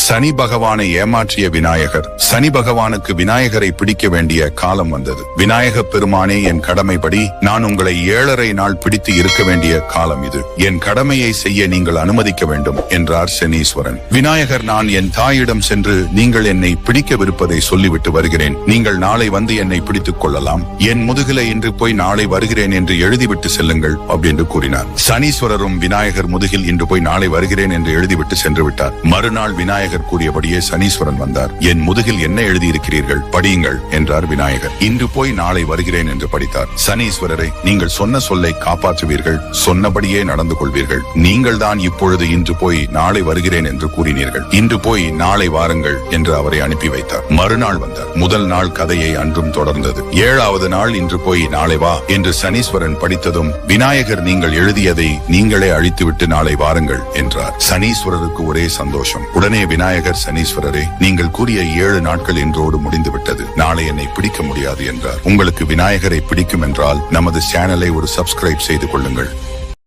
சனி பகவானை ஏமாற்றிய விநாயகர். சனி பகவானுக்கு விநாயகரை பிடிக்க வேண்டிய காலம் வந்தது. விநாயக பெருமானே, என் கடமைப்படி நான் உங்களை 7.5 நாள் பிடித்து இருக்க வேண்டிய காலம் இது. என் கடமையை செய்ய நீங்கள் அனுமதிக்க வேண்டும் என்றார் சனீஸ்வரன். விநாயகர், நான் என் தாயிடம் சென்று நீங்கள் என்னை பிடிக்கவிருப்பதை சொல்லிவிட்டு வருகிறேன். நீங்கள் நாளை வந்து என்னை பிடித்துக் கொள்ளலாம். என் முதுகில இன்று போய் நாளை வருகிறேன் என்று எழுதிவிட்டு செல்லுங்கள் அப்படின்னு கூறினார். சனீஸ்வரரும் விநாயகர் முதுகில் இன்று போய் நாளை வருகிறேன் என்று எழுதிவிட்டு சென்று விட்டார். மறுநாள் விநாயகர் கூறியபடியே சனீஸ்வரன் வந்தார். என் முதுகில் என்ன எழுதியிருக்கிறீர்கள், படியுங்கள் என்றார் விநாயகர். இன்று போய் நாளை வருகிறேன் என்று படித்தார். சனீஸ்வரரை, நீங்கள் சொன்ன சொல்லை காப்பாற்றுவீர்கள், சொன்னபடியே நடந்து கொள்வீர்கள். நீங்கள் தான் இப்பொழுது இன்று போய் நாளை வருகிறேன் என்று கூறினீர்கள். இன்று போய் நாளை வாருங்கள் என்று அவரை அனுப்பி வைத்தார். மறுநாள் வந்தார். முதல் நாள் கதையை அன்றும் தொடர்ந்தது. 7வது நாள் இன்று போய் நாளை வா என்று சனீஸ்வரன் படித்ததும் விநாயகர், நீங்கள் எழுதியதை நீங்களே அழித்துவிட்டு நாளை வாருங்கள் என்றார். சனீஸ்வரருக்கு ஒரே சந்தோஷம். உடனே விநாயகர், சனீஸ்வரரே, நீங்கள் கூறிய 7 நாட்கள் இன்றோடு முடிந்துவிட்டது. நாளை என்னை பிடிக்க முடியாது என்றார். உங்களுக்கு விநாயகரை பிடிக்கும் என்றால் நமது சேனலை ஒரு சப்ஸ்கிரைப் செய்து கொள்ளுங்கள்.